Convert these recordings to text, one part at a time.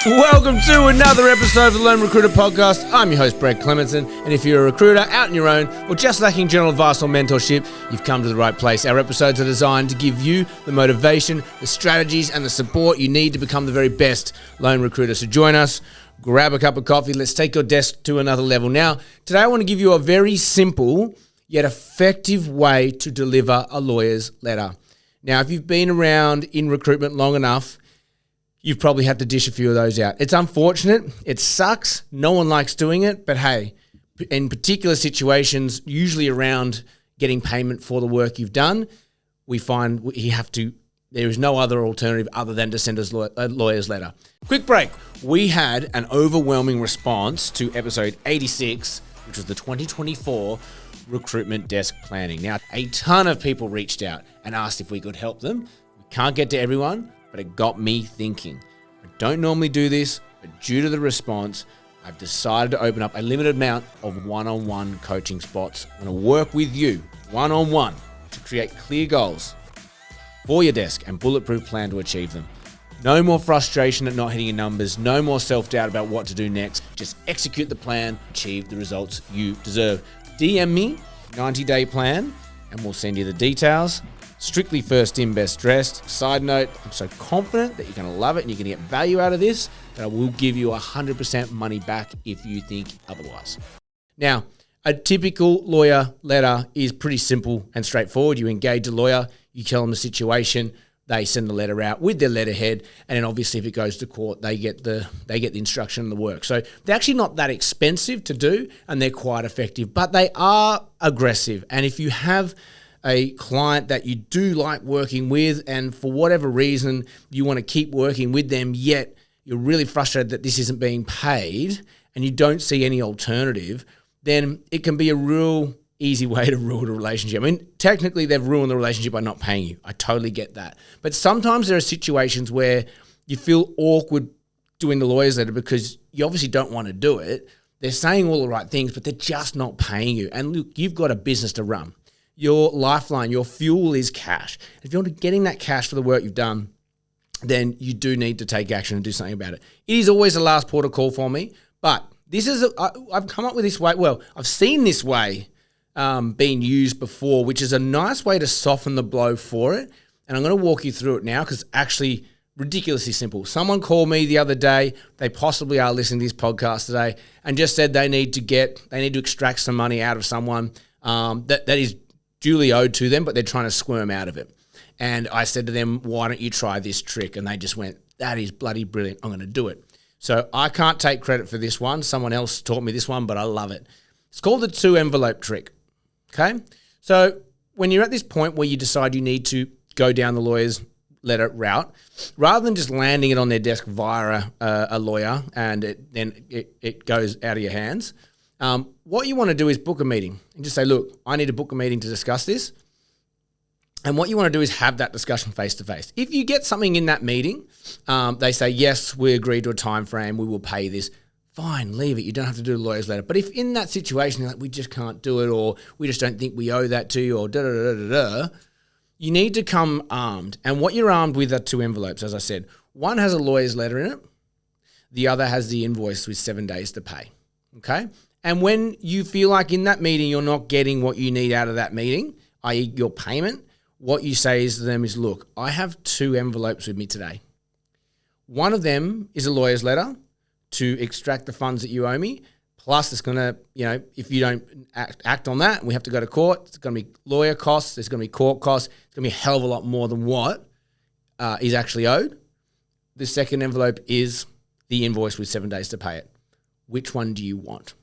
Welcome to another episode of the Lone Recruiter Podcast. I'm your host, Brett Clementson, and if you're a recruiter out on your own or just lacking general advice or mentorship, you've come to the right place. Our episodes are designed to give you the motivation, the strategies, and the support you need to become the very best lone recruiter. So join us, grab a cup of coffee, let's take your desk to another level. Now, today I want to give you a very simple yet effective way to deliver a lawyer's letter. Now, if you've been around in recruitment long enough, you've probably had to dish a few of those out. It's unfortunate. It sucks. No one likes doing it. But hey, in particular situations, usually around getting payment for the work you've done, we find there is no other alternative other than to send us a lawyer's letter. Quick break. We had an overwhelming response to episode 86, which was the 2024 recruitment desk planning. Now, a ton of people reached out and asked if we could help them. We can't get to everyone, but it got me thinking. I don't normally do this, but due to the response, I've decided to open up a limited amount of one-on-one coaching spots. I'm going to work with you one-on-one to create clear goals for your desk and bulletproof plan to achieve them. No more frustration at not hitting your numbers, no more self-doubt about what to do next. Just execute the plan, achieve the results you deserve. DM me, 90-day plan, and we'll send you the details. Strictly first in, best dressed. Side note, I'm so confident that you're going to love it and you're going to get value out of this that I will give you 100% money back if you think otherwise. Now, a typical lawyer letter is pretty simple and straightforward. You engage a lawyer, you tell them the situation, they send the letter out with their letterhead, and then obviously if it goes to court, they get the instruction and the work. So they're actually not that expensive to do, and they're quite effective, but they are aggressive. And if you have a client that you do like working with, and for whatever reason you want to keep working with them, yet you're really frustrated that this isn't being paid and you don't see any alternative, then it can be a real easy way to ruin a relationship. I mean, technically they've ruined the relationship by not paying you. I totally get that. But sometimes there are situations where you feel awkward doing the lawyer's letter because you obviously don't want to do it. They're saying all the right things, but they're just not paying you. And look, you've got a business to run. Your lifeline, your fuel is cash. If you're not getting that cash for the work you've done, then you do need to take action and do something about it. It is always the last port of call for me, but I've come up with this way. Well, I've seen this way being used before, which is a nice way to soften the blow for it. And I'm going to walk you through it now because actually ridiculously simple. Someone called me the other day. They possibly are listening to this podcast today and just said they need to extract some money out of someone that is duly owed to them, but they're trying to squirm out of it. And I said to them, why don't you try this trick? And they just went, that is bloody brilliant. I'm going to do it. So I can't take credit for this one. Someone else taught me this one, but I love it. It's called the 2-envelope trick. Okay? So when you're at this point where you decide you need to go down the lawyer's letter route, rather than just landing it on their desk via a lawyer and it goes out of your hands, what you want to do is book a meeting and just say, look, I need to book a meeting to discuss this. And what you want to do is have that discussion face to face. If you get something in that meeting, they say, yes, we agreed to a time frame, we will pay this. Fine, leave it. You don't have to do a lawyer's letter. But if in that situation, you're like, we just can't do it, or we just don't think we owe that to you, or da-da-da-da-da, you need to come armed. And what you're armed with are 2 envelopes, as I said. One has a lawyer's letter in it. The other has the invoice with 7 days to pay. Okay? And when you feel like in that meeting you're not getting what you need out of that meeting, i.e. your payment, what you say to them is, look, I have 2 envelopes with me today. One of them is a lawyer's letter to extract the funds that you owe me, plus it's going to, if you don't act on that, we have to go to court, it's going to be lawyer costs, there's going to be court costs, it's going to be a hell of a lot more than what is actually owed. The second envelope is the invoice with 7 days to pay it. Which one do you want?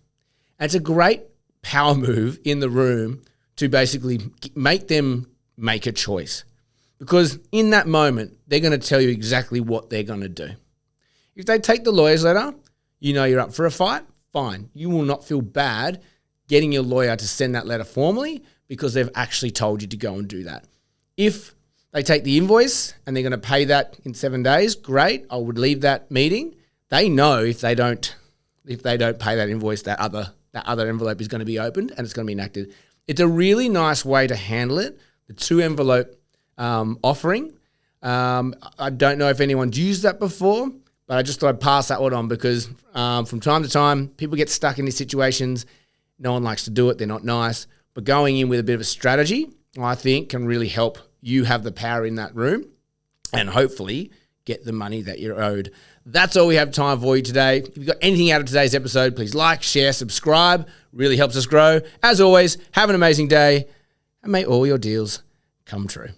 And it's a great power move in the room to basically make them make a choice. Because in that moment, they're going to tell you exactly what they're going to do. If they take the lawyer's letter, you know you're up for a fight, fine. You will not feel bad getting your lawyer to send that letter formally because they've actually told you to go and do that. If they take the invoice and they're going to pay that in 7 days, great. I would leave that meeting. They know if they don't pay that invoice, that other envelope is going to be opened and it's going to be enacted. It's a really nice way to handle it. The 2-envelope offering. I don't know if anyone's used that before, But I just thought I'd pass that one on because from time to time, people get stuck in these situations. No one likes to do it. They're not nice. But going in with a bit of a strategy, I think, can really help you have the power in that room and hopefully get the money that you're owed. That's all we have time for you today. If you've got anything out of today's episode, please like, share, subscribe. Really helps us grow. As always, have an amazing day and may all your deals come true.